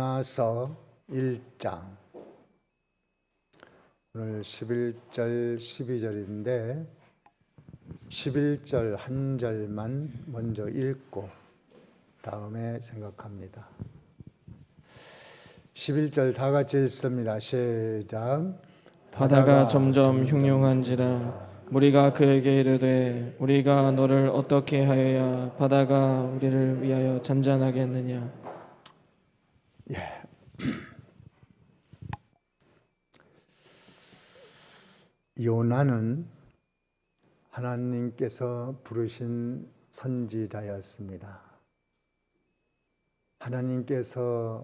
요나서 1장 오늘 11절 12절인데 11절 한 절만 먼저 읽고 다음에 생각합니다. 11절 다 같이 읽습니다. 시작. 바다가 점점 흉흉한지라 무리가 그에게 이르되 우리가 너를 어떻게 하여야 바다가 우리를 위하여 잔잔하겠느냐. 요나는 하나님께서 부르신 선지자였습니다. 하나님께서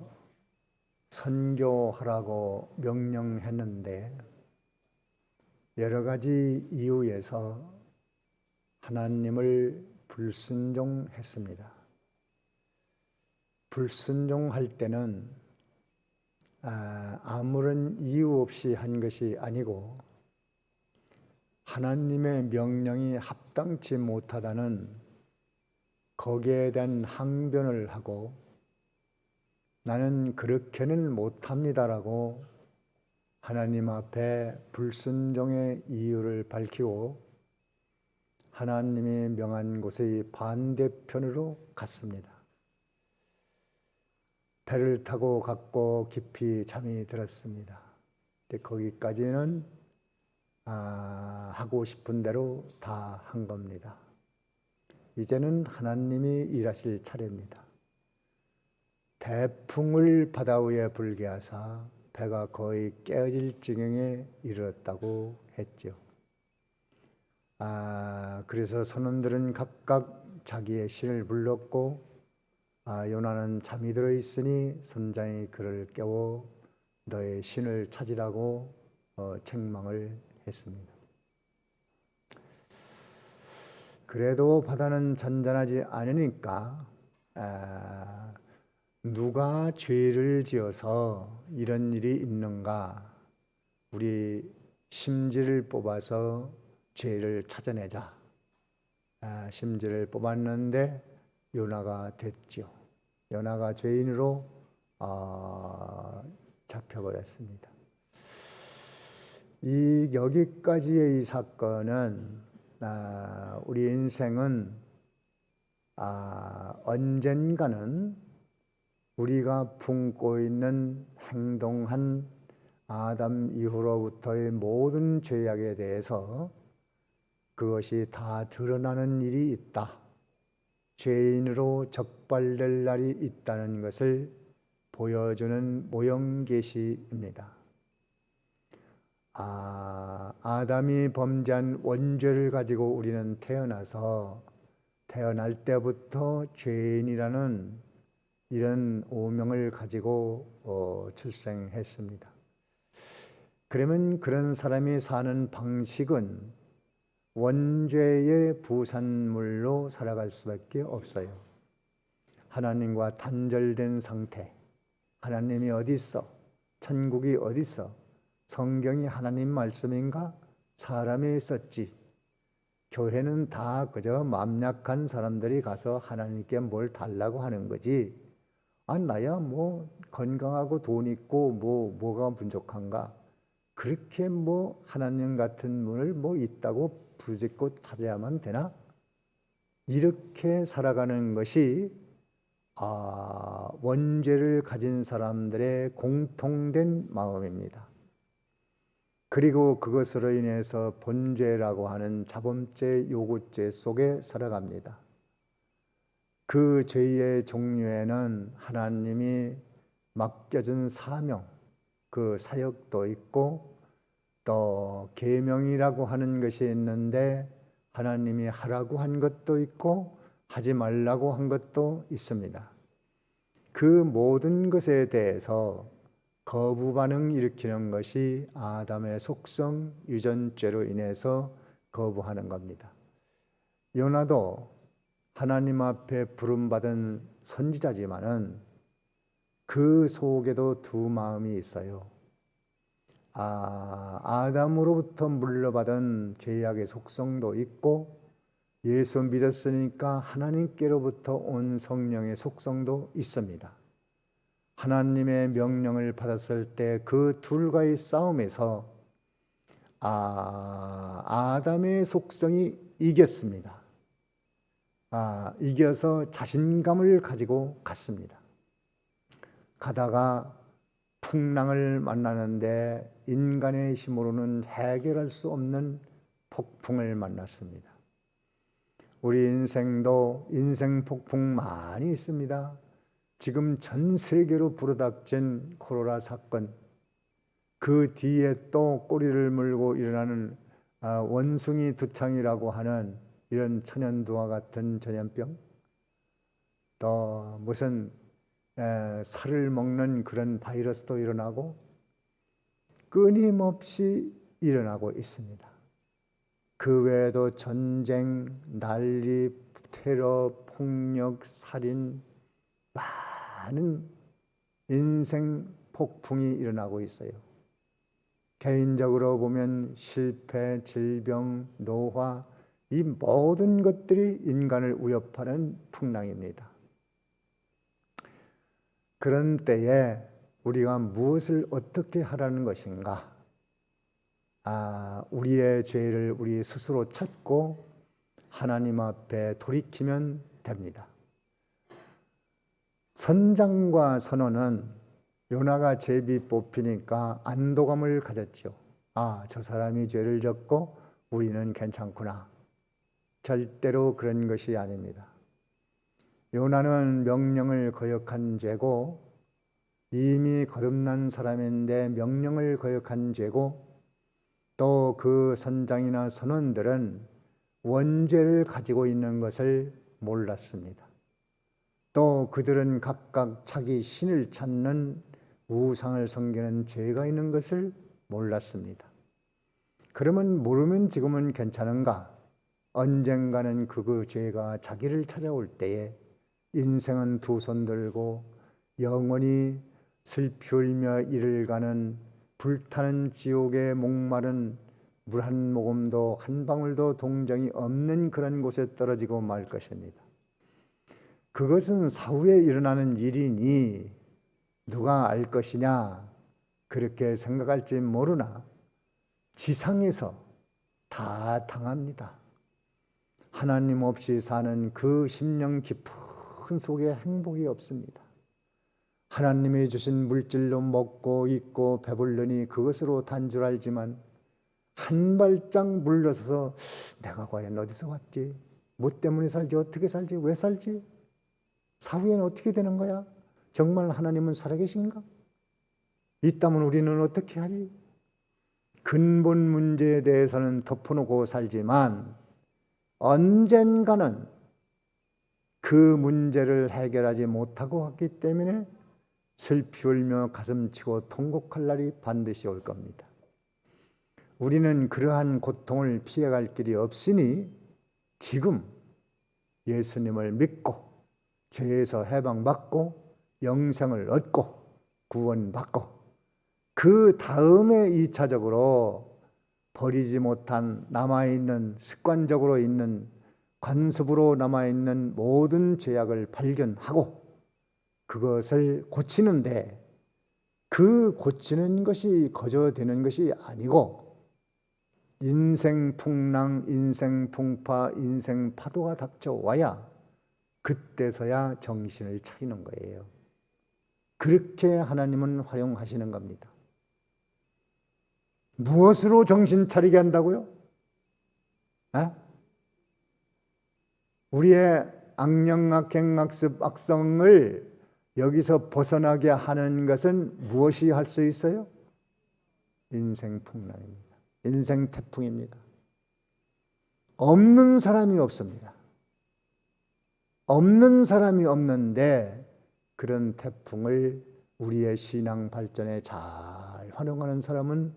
선교하라고 명령했는데 여러 가지 이유에서 하나님을 불순종했습니다. 불순종할 때는 아무런 이유 없이 한 것이 아니고 하나님의 명령이 합당치 못하다는 거기에 대한 항변을 하고 나는 그렇게는 못합니다라고 하나님 앞에 불순종의 이유를 밝히고 하나님이 명한 곳의 반대편으로 갔습니다. 배를 타고 갔고 깊이 잠이 들었습니다. 거기까지는 하고 싶은 대로 다 한 겁니다. 이제는 하나님이 일하실 차례입니다. 태풍을 바다 위에 불게 하사 배가 거의 깨어질 지경에 이르렀다고 했죠. 그래서 선원들은 각각 자기의 신을 불렀고 요나는 잠이 들어 있으니 선장이 그를 깨워 너의 신을 찾으라고 책망을 했습니다. 그래도 바다는 잔잔하지 않으니까 누가 죄를 지어서 이런 일이 있는가, 우리 심지를 뽑아서 죄를 찾아내자. 심지를 뽑았는데 요나가 됐죠. 요나가 죄인으로 잡혀버렸습니다. 여기까지의 이 사건은 우리 인생은 언젠가는 우리가 품고 있는 행동한 아담 이후로부터의 모든 죄악에 대해서 그것이 다 드러나는 일이 있다. 죄인으로 적발될 날이 있다는 것을 보여주는 모형계시입니다. 아담이 범죄한 원죄를 가지고 우리는 태어날 때부터 죄인이라는 이런 오명을 가지고 출생했습니다. 그러면 그런 사람이 사는 방식은 원죄의 부산물로 살아갈 수밖에 없어요. 하나님과 단절된 상태. 하나님이 어디 있어? 천국이 어디 있어? 성경이 하나님 말씀인가? 사람이 있었지. 교회는 다 그저 맘약한 사람들이 가서 하나님께 뭘 달라고 하는 거지. 나야 뭐 건강하고 돈 있고 뭐가 부족한가? 그렇게 하나님 같은 분을 있다고 부짓고 찾아야만 되나? 이렇게 살아가는 것이 원죄를 가진 사람들의 공통된 마음입니다. 그리고 그것으로 인해서 본죄라고 하는 자범죄 요구죄 속에 살아갑니다. 그 죄의 종류에는 하나님이 맡겨준 사명, 그 사역도 있고 또 계명이라고 하는 것이 있는데 하나님이 하라고 한 것도 있고 하지 말라고 한 것도 있습니다. 그 모든 것에 대해서 거부 반응 일으키는 것이 아담의 속성 유전죄로 인해서 거부하는 겁니다. 요나도 하나님 앞에 부름받은 선지자지만은 그 속에도 두 마음이 있어요. 아담으로부터 물려받은 죄악의 속성도 있고 예수 믿었으니까 하나님께로부터 온 성령의 속성도 있습니다. 하나님의 명령을 받았을 때 그 둘과의 싸움에서 아담의 속성이 이겼습니다. 이겨서 자신감을 가지고 갔습니다. 가다가 풍랑을 만나는데 인간의 힘으로는 해결할 수 없는 폭풍을 만났습니다. 우리 인생도 인생 폭풍 많이 있습니다. 지금 전 세계로 불어닥친 코로나 사건, 그 뒤에 또 꼬리를 물고 일어나는 원숭이 두창이라고 하는 이런 천연두와 같은 전염병, 또 무슨 살을 먹는 그런 바이러스도 일어나고 끊임없이 일어나고 있습니다. 그 외에도 전쟁, 난리, 테러, 폭력, 살인, 많은 인생 폭풍이 일어나고 있어요. 개인적으로 보면 실패, 질병, 노화, 이 모든 것들이 인간을 위협하는 풍랑입니다. 그런 때에 우리가 무엇을 어떻게 하라는 것인가? 우리의 죄를 우리 스스로 찾고 하나님 앞에 돌이키면 됩니다. 선장과 선원은 요나가 제비 뽑히니까 안도감을 가졌죠. 저 사람이 죄를 졌고 우리는 괜찮구나. 절대로 그런 것이 아닙니다. 요나는 명령을 거역한 죄고 이미 거듭난 사람인데 명령을 거역한 죄고, 또 그 선장이나 선원들은 원죄를 가지고 있는 것을 몰랐습니다. 또 그들은 각각 자기 신을 찾는 우상을 섬기는 죄가 있는 것을 몰랐습니다. 그러면 모르면 지금은 괜찮은가? 언젠가는 그 죄가 자기를 찾아올 때에 인생은 두 손 들고 영원히 슬피 울며 이를 가는 불타는 지옥에 목마른 물 한 모금도 한 방울도 동정이 없는 그런 곳에 떨어지고 말 것입니다. 그것은 사후에 일어나는 일이니 누가 알 것이냐, 그렇게 생각할지 모르나 지상에서 다 당합니다. 하나님 없이 사는 그 심령 깊은 속에 행복이 없습니다. 하나님이 주신 물질로 먹고 입고 배불르니 그것으로 단줄 알지만 한 발짝 물러서서 내가 과연 어디서 왔지? 뭐 때문에 살지? 어떻게 살지? 왜 살지? 사후에는 어떻게 되는 거야? 정말 하나님은 살아계신가? 있다면 우리는 어떻게 하지? 근본 문제에 대해서는 덮어놓고 살지만 언젠가는 그 문제를 해결하지 못하고 갔기 때문에 슬피 울며 가슴치고 통곡할 날이 반드시 올 겁니다. 우리는 그러한 고통을 피해갈 길이 없으니 지금 예수님을 믿고 죄에서 해방받고 영생을 얻고 구원받고 그 다음에 2차적으로 버리지 못한 남아있는 습관적으로 있는 관습으로 남아있는 모든 죄악을 발견하고 그것을 고치는데, 그 고치는 것이 거저 되는 것이 아니고 인생 풍랑, 인생 풍파, 인생 파도가 닥쳐와야 그때서야 정신을 차리는 거예요. 그렇게 하나님은 활용하시는 겁니다. 무엇으로 정신 차리게 한다고요? 우리의 악령악행악습 악성을 여기서 벗어나게 하는 것은 무엇이 할 수 있어요? 인생 풍랑입니다. 인생 태풍입니다. 없는 사람이 없습니다. 없는 사람이 없는데 그런 태풍을 우리의 신앙 발전에 잘 활용하는 사람은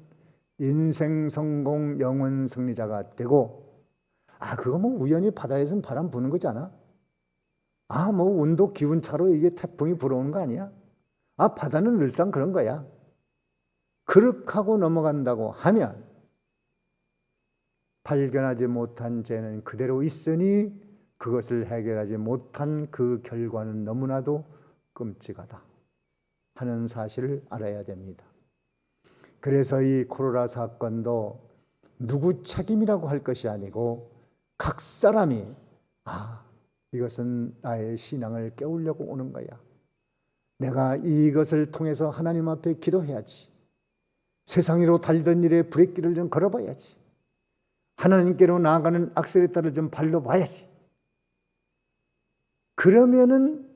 인생 성공, 영원 승리자가 되고, 그거 뭐 우연히 바다에선 바람 부는 거잖아. 뭐 온도 기온차로 이게 태풍이 불어오는 거 아니야? 바다는 늘상 그런 거야. 그렇게 하고 넘어간다고 하면 발견하지 못한 죄는 그대로 있으니 그것을 해결하지 못한 그 결과는 너무나도 끔찍하다. 하는 사실을 알아야 됩니다. 그래서 이 코로나 사건도 누구 책임이라고 할 것이 아니고 각 사람이 이것은 나의 신앙을 깨우려고 오는 거야. 내가 이것을 통해서 하나님 앞에 기도해야지. 세상으로 달리던 일에 브레이크를 좀 걸어봐야지. 하나님께로 나아가는 악셀레터를 좀 밟아봐야지. 그러면은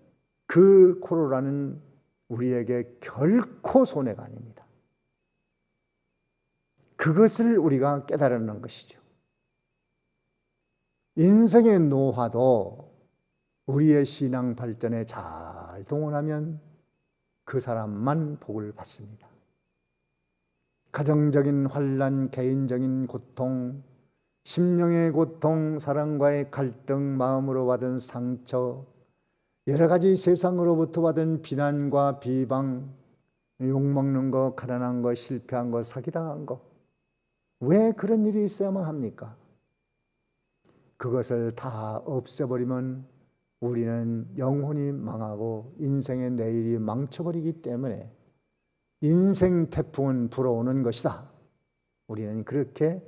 그 코로나는 우리에게 결코 손해가 아닙니다. 그것을 우리가 깨달는 것이죠. 인생의 노화도 우리의 신앙 발전에 잘 동원하면 그 사람만 복을 받습니다. 가정적인 환난, 개인적인 고통, 심령의 고통, 사랑과의 갈등, 마음으로 받은 상처, 여러 가지 세상으로부터 받은 비난과 비방, 욕먹는 거, 가난한 거, 실패한 거, 사기당한 거, 왜 그런 일이 있어야만 합니까? 그것을 다 없애버리면 우리는 영혼이 망하고 인생의 내일이 망쳐버리기 때문에 인생 태풍은 불어오는 것이다. 우리는 그렇게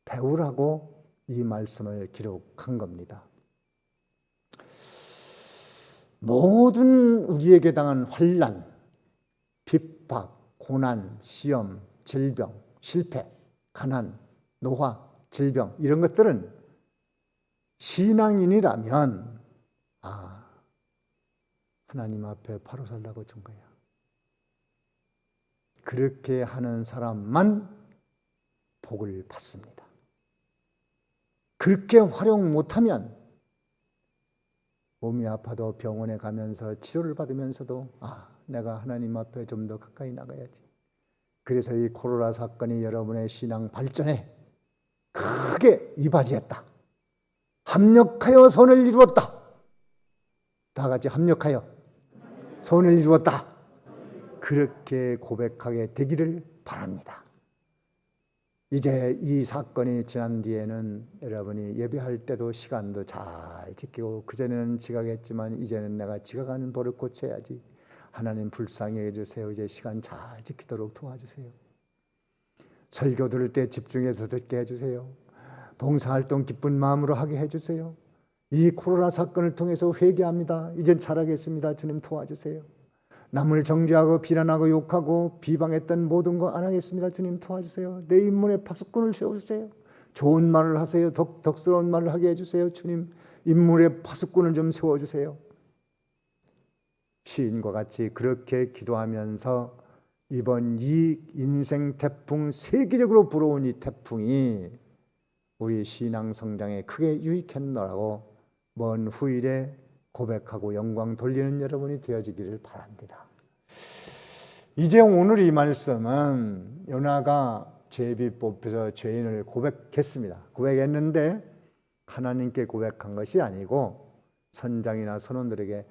배우라고 이 말씀을 기록한 겁니다. 모든 우리에게 당한 환난, 핍박, 고난, 시험, 질병, 실패, 가난, 노화, 질병 이런 것들은 신앙인이라면 하나님 앞에 바로 서려고 준 거야. 그렇게 하는 사람만 복을 받습니다. 그렇게 활용 못하면 몸이 아파도 병원에 가면서 치료를 받으면서도 내가 하나님 앞에 좀 더 가까이 나가야지. 그래서 이 코로나 사건이 여러분의 신앙 발전에 크게 이바지했다. 합력하여 선을 이루었다. 다 같이 합력하여 선을 이루었다. 그렇게 고백하게 되기를 바랍니다. 이제 이 사건이 지난 뒤에는 여러분이 예배할 때도 시간도 잘 지키고, 그전에는 지각했지만 이제는 내가 지각하는 버릇 고쳐야지. 하나님 불쌍히 해주세요. 이제 시간 잘 지키도록 도와주세요. 설교 들을 때 집중해서 듣게 해주세요. 봉사활동 기쁜 마음으로 하게 해주세요. 이 코로나 사건을 통해서 회개합니다. 이젠 잘하겠습니다. 주님 도와주세요. 남을 정죄하고 비난하고 욕하고 비방했던 모든 거 안 하겠습니다. 주님 도와주세요. 내 인문에 파수꾼을 세워주세요. 좋은 말을 하세요. 덕스러운 말을 하게 해주세요. 주님 인문에 파수꾼을 좀 세워주세요. 시인과 같이 그렇게 기도하면서 이번 이 인생 태풍, 세계적으로 불어온 이 태풍이 우리 신앙 성장에 크게 유익했노라고 먼 후일에 고백하고 영광 돌리는 여러분이 되어지기를 바랍니다. 이제 오늘 이 말씀은 요나가 제비 뽑혀서 죄인을 고백했습니다. 고백했는데 하나님께 고백한 것이 아니고 선장이나 선원들에게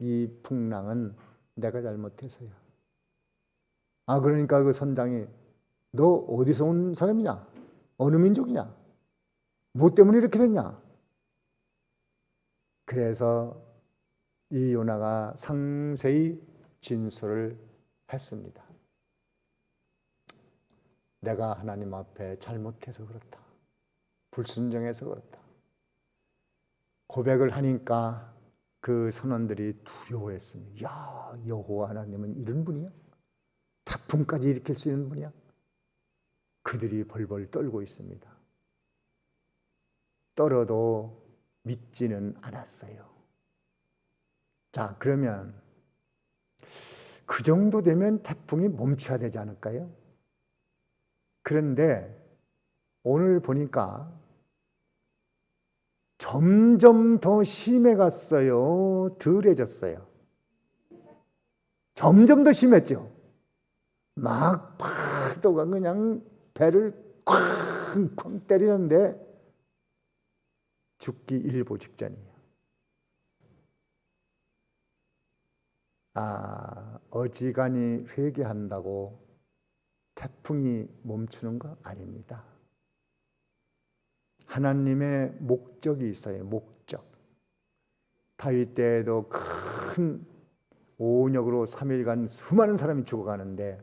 이 풍랑은 내가 잘못해서야. 그러니까 그 선장이 너 어디서 온 사람이냐? 어느 민족이냐? 뭐 때문에 이렇게 됐냐? 그래서 이 요나가 상세히 진술을 했습니다. 내가 하나님 앞에 잘못해서 그렇다. 불순종해서 그렇다. 고백을 하니까 그 선원들이 두려워했습니다. 야, 여호와 하나님은 이런 분이야? 태풍까지 일으킬 수 있는 분이야? 그들이 벌벌 떨고 있습니다. 떨어도 믿지는 않았어요. 자, 그러면 그 정도 되면 태풍이 멈춰야 되지 않을까요? 그런데 오늘 보니까 점점 더 심해갔어요? 덜해졌어요? 점점 더 심했죠? 막 파도가 그냥 배를 쾅쾅 때리는데 죽기 일보 직전이에요. 어지간히 회개한다고 태풍이 멈추는 거 아닙니다. 하나님의 목적이 있어요. 목적. 다윗 때에도 큰 오은역으로 3일간 수많은 사람이 죽어가는데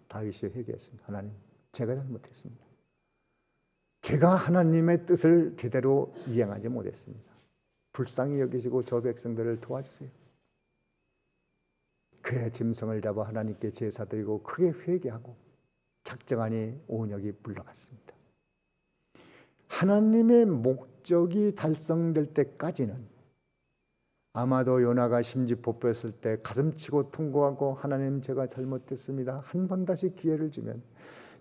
다윗이 회개했습니다. 하나님, 제가 잘못했습니다. 제가 하나님의 뜻을 제대로 이행하지 못했습니다. 불쌍히 여기시고 저 백성들을 도와주세요. 그래 짐승을 잡아 하나님께 제사드리고 크게 회개하고 작정하니 오은역이 물러갔습니다. 하나님의 목적이 달성될 때까지는 아마도 요나가 심지포 뺐을 때 가슴치고 통곡하고 하나님 제가 잘못했습니다. 한 번 다시 기회를 주면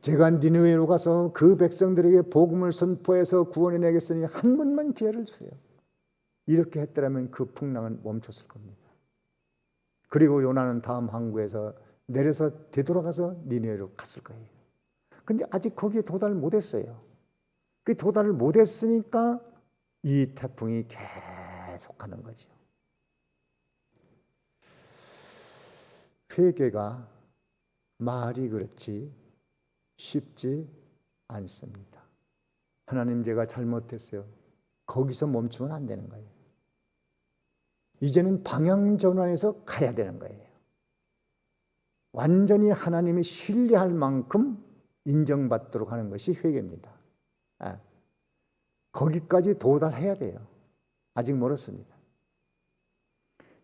제가 니느웨로 가서 그 백성들에게 복음을 선포해서 구원해 내겠으니 한 번만 기회를 주세요. 이렇게 했더라면 그 풍랑은 멈췄을 겁니다. 그리고 요나는 다음 항구에서 내려서 되돌아가서 니느웨로 갔을 거예요. 근데 아직 거기에 도달을 못했어요. 그 도달을 못했으니까 이 태풍이 계속하는 거죠. 회개가 말이 그렇지 쉽지 않습니다. 하나님 제가 잘못했어요. 거기서 멈추면 안 되는 거예요. 이제는 방향 전환해서 가야 되는 거예요. 완전히 하나님이 신뢰할 만큼 인정받도록 하는 것이 회개입니다. 거기까지 도달해야 돼요. 아직 멀었습니다.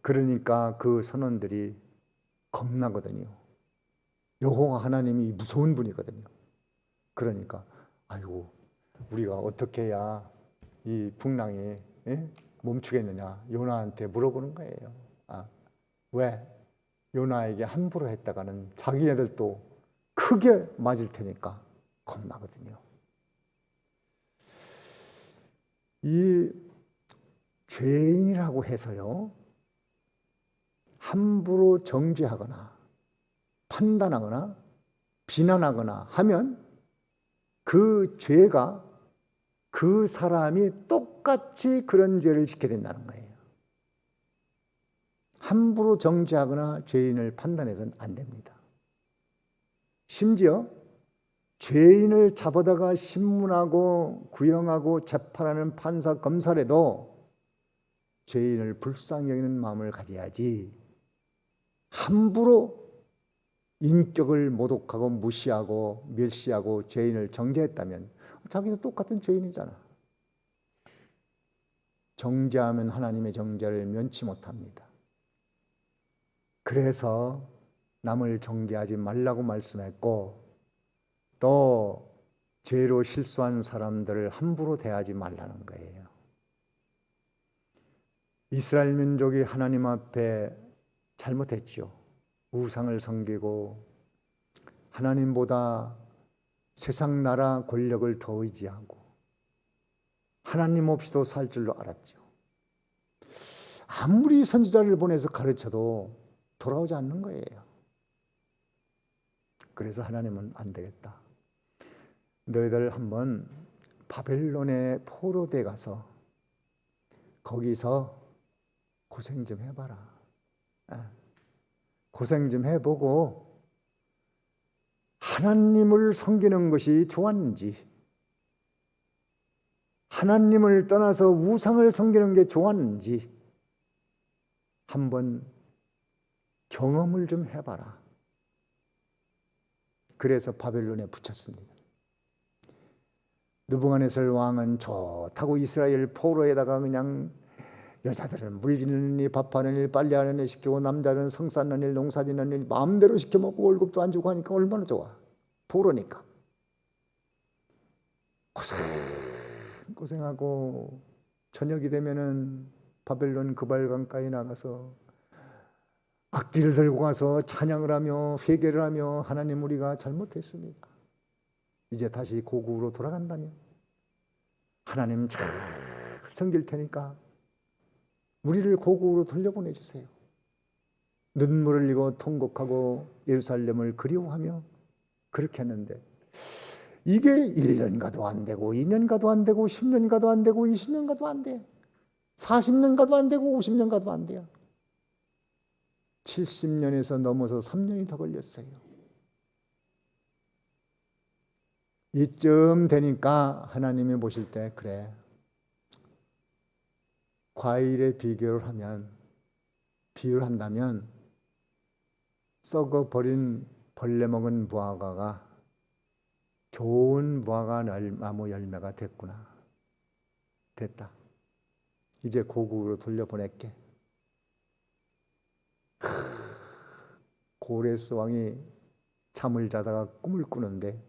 그러니까 그 선원들이 겁나거든요. 여호와 하나님이 무서운 분이거든요. 그러니까 아이고 우리가 어떻게 해야 이 풍랑이 멈추겠느냐 요나한테 물어보는 거예요. 왜? 요나에게 함부로 했다가는 자기네들도 크게 맞을 테니까 겁나거든요. 이 죄인이라고 해서요 함부로 정죄하거나 판단하거나 비난하거나 하면 그 죄가 그 사람이 똑같이 그런 죄를 짓게 된다는 거예요. 함부로 정죄하거나 죄인을 판단해서는 안 됩니다. 심지어 죄인을 잡아다가 신문하고 구형하고 재판하는 판사 검사라도 죄인을 불쌍히 여기는 마음을 가져야지 함부로 인격을 모독하고 무시하고 멸시하고 죄인을 정죄했다면 자기도 똑같은 죄인이잖아. 정죄하면 하나님의 정죄를 면치 못합니다. 그래서 남을 정죄하지 말라고 말씀했고 또 죄로 실수한 사람들을 함부로 대하지 말라는 거예요. 이스라엘 민족이 하나님 앞에 잘못했죠. 우상을 섬기고 하나님보다 세상 나라 권력을 더 의지하고 하나님 없이도 살 줄로 알았죠. 아무리 선지자를 보내서 가르쳐도 돌아오지 않는 거예요. 그래서 하나님은 안 되겠다. 너희들 한번 바벨론의 포로대 가서 거기서 고생 좀 해봐라. 고생 좀 해보고 하나님을 섬기는 것이 좋았는지 하나님을 떠나서 우상을 섬기는 게 좋았는지 한번 경험을 좀 해봐라. 그래서 바벨론에 붙였습니다. 느부갓네살 왕은 좋다고 이스라엘 포로에다가 그냥 여자들은 물리는 일, 밥하는 일, 빨래하는 일 시키고 남자는 성사하는 일, 농사짓는 일 마음대로 시켜먹고 월급도 안 주고 하니까 얼마나 좋아. 포로니까. 고생하고 저녁이 되면은 바벨론 그발강가에 나가서 악기를 들고 가서 찬양을 하며 회개를 하며 하나님 우리가 잘못했습니다. 이제 다시 고국으로 돌아간다면 하나님 잘 섬길 테니까 우리를 고국으로 돌려보내주세요. 눈물을 흘리고 통곡하고 예루살렘을 그리워하며 그렇게 했는데 이게 1년 가도 안 되고 2년 가도 안 되고 10년 가도 안 되고 20년 가도 안 돼. 40년 가도 안 되고 50년 가도 안 돼요. 70년에서 넘어서 3년이 더 걸렸어요. 이쯤 되니까 하나님이 보실 때 그래 과일에 비교를 하면 비유를 한다면 썩어버린 벌레 먹은 무화과가 좋은 무화과 나무 열매가 됐구나. 됐다. 이제 고국으로 돌려보낼게. 고레스 왕이 잠을 자다가 꿈을 꾸는데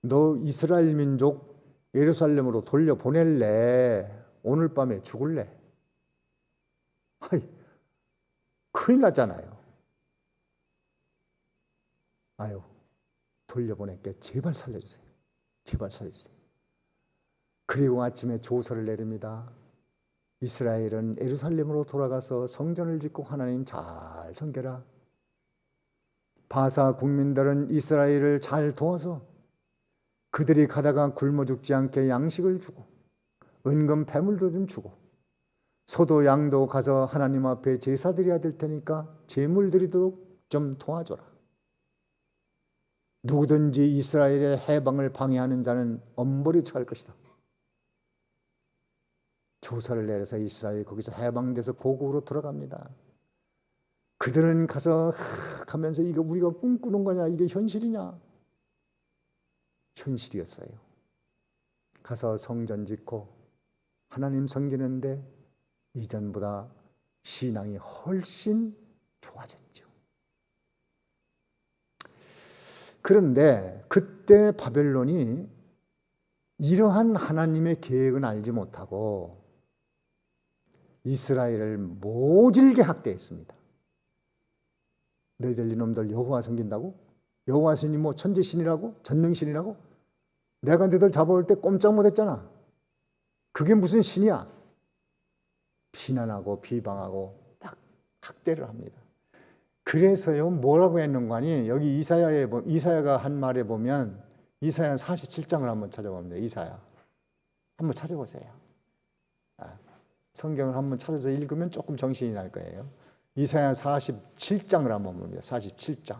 너 이스라엘 민족 예루살렘으로 돌려보낼래? 오늘 밤에 죽을래? 아이, 큰일 났잖아요. 아유, 돌려보낼게. 제발 살려주세요. 제발 살려주세요. 그리고 아침에 조서를 내립니다. 이스라엘은 예루살렘으로 돌아가서 성전을 짓고 하나님 잘 섬겨라. 바사 국민들은 이스라엘을 잘 도와서 그들이 가다가 굶어 죽지 않게 양식을 주고 은금 배물도 좀 주고 소도 양도 가서 하나님 앞에 제사 드려야 될 테니까 제물 드리도록 좀 도와줘라. 누구든지 이스라엘의 해방을 방해하는 자는 엄벌이 처할 것이다. 조서를 내려서 이스라엘이 거기서 해방돼서 고국으로 돌아갑니다. 그들은 가면서 이거 우리가 꿈꾸는 거냐? 이게 현실이냐? 현실이었어요. 가서 성전 짓고 하나님 섬기는데 이전보다 신앙이 훨씬 좋아졌죠. 그런데 그때 바벨론이 이러한 하나님의 계획은 알지 못하고 이스라엘을 모질게 학대했습니다. 너희들 이놈들 여호와 섬긴다고? 여호와 신이 뭐 천지신이라고? 전능신이라고? 내가 너희들 잡아올 때 꼼짝 못했잖아. 그게 무슨 신이야? 비난하고 비방하고 막 학대를 합니다. 그래서요 뭐라고 했는가니 여기 이사야가 한 말에 보면 이사야 47장을 한번 찾아봅니다. 이사야 한번 찾아보세요. 성경을 한번 찾아서 읽으면 조금 정신이 날 거예요. 이사야 47장을 한번 봅니다. 47장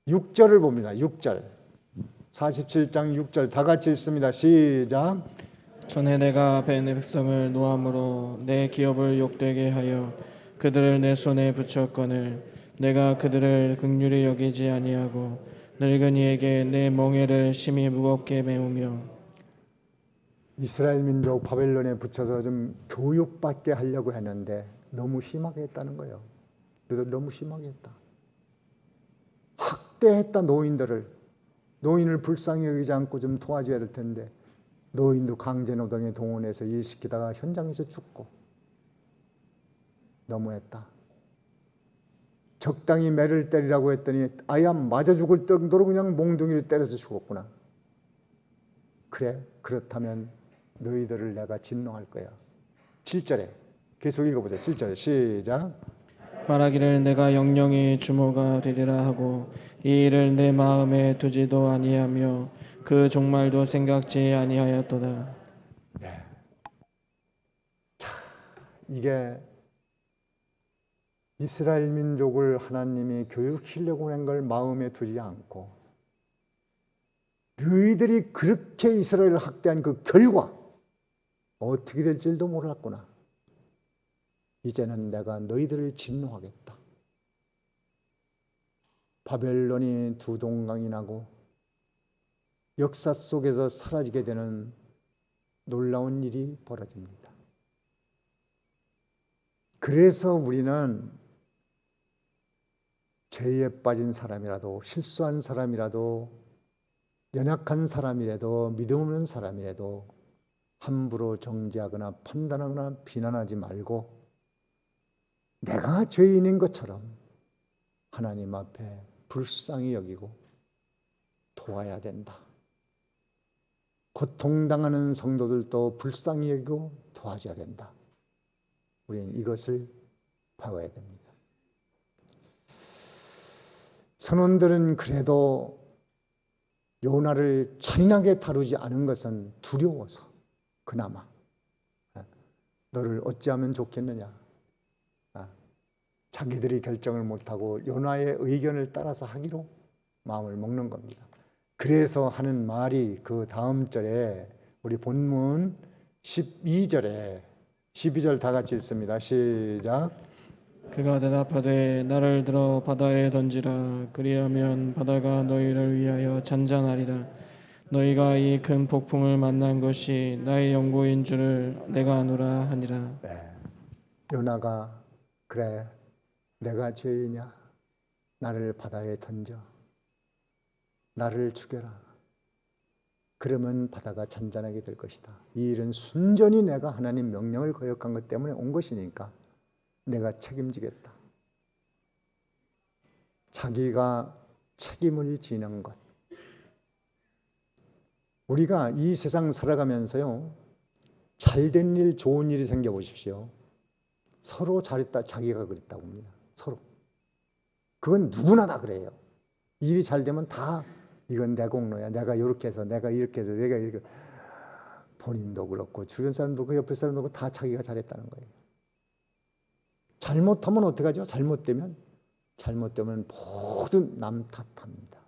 6절을 봅니다. 6절 47장 6절 다 같이 읽습니다. 시작. 전에 내가 내 백성을 노함으로 내 기업을 욕되게 하여 그들을 내 손에 붙였거늘 내가 그들을 긍휼히 여기지 아니하고 늙은이에게 내 멍에를 심히 무겁게 메우며. 이스라엘 민족 바벨론에 붙여서 좀 교육받게 하려고 했는데 너무 심하게 했다는 거예요. 너희들 너무 심하게 했다. 학대했다. 노인을 불쌍히 여기지 않고 좀 도와줘야 될 텐데 노인도 강제노동에 동원해서 일시키다가 현장에서 죽고 너무했다. 적당히 매를 때리라고 했더니 아야 맞아 죽을 정도로 그냥 몽둥이를 때려서 죽었구나. 그래, 그렇다면 너희들을 내가 진노할 거야. 7절에 계속 읽어보자. 7절 시작. 말하기를 내가 영영이 주모가 되리라 하고 이 일을 내 마음에 두지도 아니하며 그 종말도 생각지 아니하였도다. 네. 자, 이게 이스라엘 민족을 하나님이 교육시키려고 한 걸 마음에 두지 않고 너희들이 그렇게 이스라엘을 학대한 그 결과 어떻게 될지도 몰랐구나. 이제는 내가 너희들을 진노하겠다. 바벨론이 두 동강이 나고 역사 속에서 사라지게 되는 놀라운 일이 벌어집니다. 그래서 우리는 죄에 빠진 사람이라도 실수한 사람이라도 연약한 사람이라도 믿음 없는 사람이라도 함부로 정죄하거나 판단하거나 비난하지 말고 내가 죄인인 것처럼 하나님 앞에 불쌍히 여기고 도와야 된다. 고통당하는 성도들도 불쌍히 여기고 도와줘야 된다. 우리는 이것을 배워야 됩니다. 선원들은 그래도 요나를 잔인하게 다루지 않은 것은 두려워서 그나마 너를 어찌하면 좋겠느냐. 자기들이 결정을 못하고 요나의 의견을 따라서 하기로 마음을 먹는 겁니다. 그래서 하는 말이 그 다음 절에 우리 본문 12절에 12절 다 같이 읽습니다. 시작. 그가 대답하되 나를 들어 바다에 던지라. 그리하면 바다가 너희를 위하여 잔잔하리라. 너희가 이 큰 폭풍을 만난 것이 나의 연고인 줄을 내가 아노라 하니라. 네. 요나가 그래 내가 죄이냐 나를 바다에 던져 나를 죽여라. 그러면 바다가 잔잔하게 될 것이다. 이 일은 순전히 내가 하나님 명령을 거역한 것 때문에 온 것이니까 내가 책임지겠다. 자기가 책임을 지는 것. 우리가 이 세상 살아가면서요, 잘된 일, 좋은 일이 생겨 보십시오. 서로 잘했다, 자기가 그랬다고 합니다. 서로. 그건 누구나 다 그래요. 일이 잘 되면 다 이건 내 공로야. 내가 이렇게 해서, 내가 이렇게 해서, 내가 이렇게. 본인도 그렇고 주변 사람도 그렇고 옆에 사람도 그렇고 다 자기가 잘했다는 거예요. 잘못하면 어떻게 하죠? 잘못되면 모두 남 탓합니다.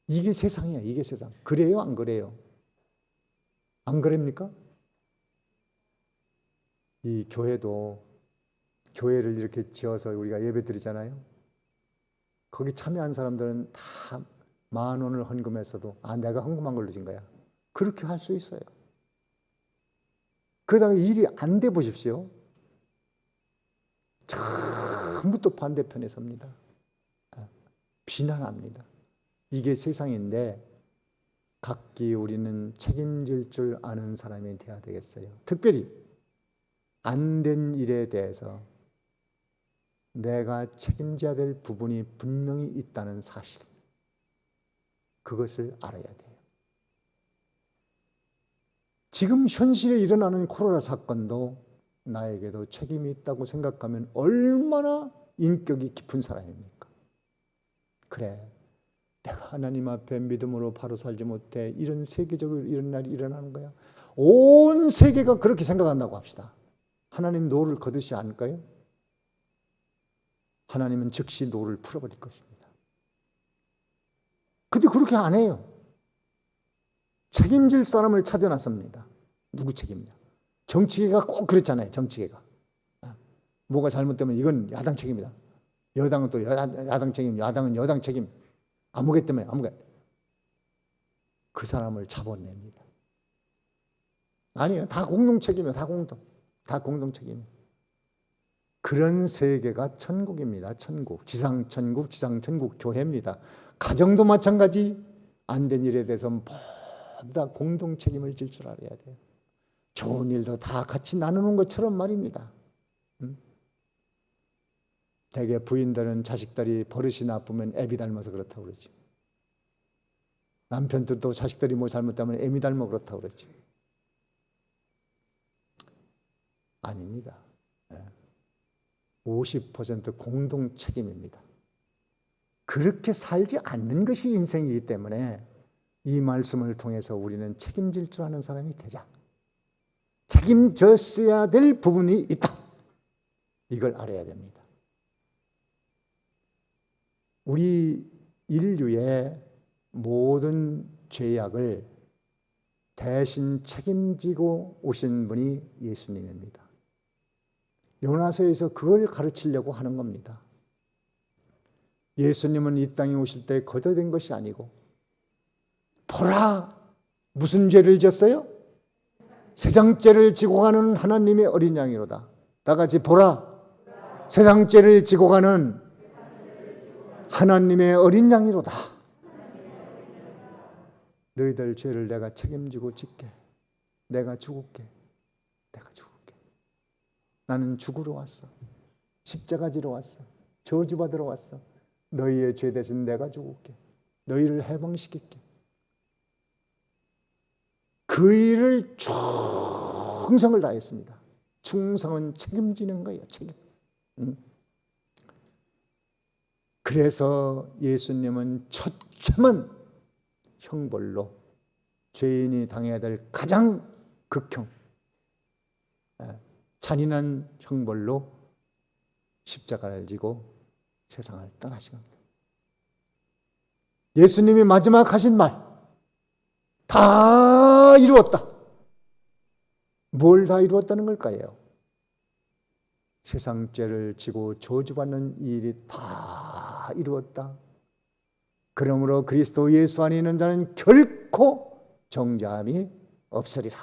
이게 세상이에요. 이게 세상. 그래요? 안 그래요? 안 그럽니까? 이 교회도 교회를 이렇게 지어서 우리가 예배 드리잖아요. 거기 참여한 사람들은 다 10,000원을 헌금했어도 내가 헌금한 걸로 진 거야. 그렇게 할 수 있어요. 그러다가 일이 안 돼 보십시오. 전부 또 반대편에 섭니다. 비난합니다. 이게 세상인데 각기 우리는 책임질 줄 아는 사람이 되어야 되겠어요. 특별히 안 된 일에 대해서 내가 책임져야 될 부분이 분명히 있다는 사실, 그것을 알아야 돼요. 지금 현실에 일어나는 코로나 사건도 나에게도 책임이 있다고 생각하면 얼마나 인격이 깊은 사람입니까? 그래, 내가 하나님 앞에 믿음으로 바로 살지 못해 이런 세계적으로 이런 날이 일어나는 거야. 온 세계가 그렇게 생각한다고 합시다. 하나님 노를 거두지 않을까요? 하나님은 즉시 노를 풀어버릴 것입니다. 근데 그렇게 안 해요. 책임질 사람을 찾아 나섭니다. 누구 책임이냐? 정치계가 꼭 그렇잖아요. 정치계가. 뭐가 잘못되면 이건 야당 책임이다. 여당은 또 야당 책임, 야당은 여당 책임. 아무개 때문에 아무개. 그 사람을 잡아냅니다. 아니에요. 다 공동 책임이에요. 다 공동 책임이에요. 그런 세계가 천국입니다. 천국. 지상천국, 지상천국 교회입니다. 가정도 마찬가지. 안 된 일에 대해서 모두 다 공동 책임을 질 줄 알아야 돼요. 좋은 일도 다 같이 나누는 것처럼 말입니다. 대개 부인들은 자식들이 버릇이 나쁘면 애비 닮아서 그렇다고 그러지. 남편들도 자식들이 뭐 잘못하면 애미 닮아 그렇다고 그러지. 아닙니다. 50% 공동 책임입니다. 그렇게 살지 않는 것이 인생이기 때문에 이 말씀을 통해서 우리는 책임질 줄 아는 사람이 되자. 책임졌어야 될 부분이 있다. 이걸 알아야 됩니다. 우리 인류의 모든 죄악을 대신 책임지고 오신 분이 예수님입니다. 요나서에서 그걸 가르치려고 하는 겁니다. 예수님은 이 땅에 오실 때 거저된 것이 아니고, 보라, 무슨 죄를 졌어요? 세상 죄를 지고 가는 하나님의 어린 양이로다. 다 같이 보라, 세상 죄를 지고 가는 하나님의 어린 양이로다. 너희들 죄를 내가 책임지고 짓게. 내가 죽을게. 나는 죽으러 왔어. 십자가 지러 왔어. 저주받으러 왔어. 너희의 죄 대신 내가 죽을게. 너희를 해방시킬게. 그 일을 충성을 다했습니다. 충성은 책임지는 거예요. 책임. 그래서 예수님은 처참한 형벌로 죄인이 당해야 될 가장 극형, 잔인한 형벌로 십자가를 지고 세상을 떠나신 겁니다. 예수님이 마지막 하신 말, 다 이루었다. 뭘 다 이루었다는 걸까요? 세상 죄를 지고 저주받는 이 일이 다 이루었다. 그러므로 그리스도 예수 안에 있는 자는 결코 정죄함이 없으리라.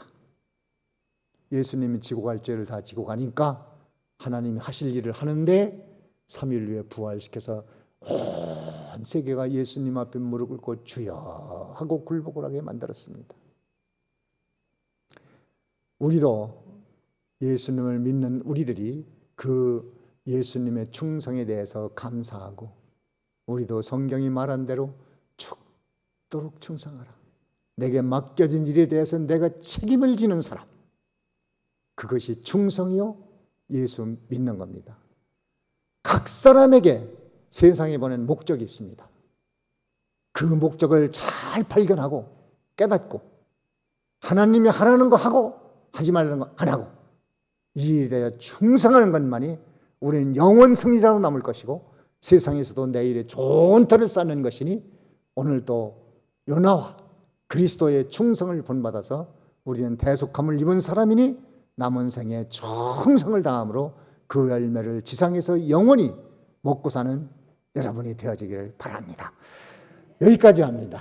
예수님이 지고 갈 죄를 다 지고 가니까 하나님이 하실 일을 하는데 3일 후에 부활시켜서 온 세계가 예수님 앞에 무릎 꿇고 주여 하고 굴복을 하게 만들었습니다. 우리도 예수님을 믿는 우리들이 그 예수님의 충성에 대해서 감사하고 우리도 성경이 말한 대로 죽도록 충성하라. 내게 맡겨진 일에 대해서 내가 책임을 지는 사람, 그것이 충성이요 예수 믿는 겁니다. 각 사람에게 세상에 보낸 목적이 있습니다. 그 목적을 잘 발견하고 깨닫고 하나님이 하라는 거 하고 하지 말라는 거 안 하고 이 일에 대해 충성하는 것만이 우리는 영원 승리자로 남을 것이고 세상에서도 내일의 좋은 터를 쌓는 것이니 오늘도 요나와 그리스도의 충성을 본받아서 우리는 대속함을 입은 사람이니 남은 생에 충성을 다함으로 그 열매를 지상에서 영원히 먹고 사는 여러분이 되어지기를 바랍니다. 여기까지 합니다.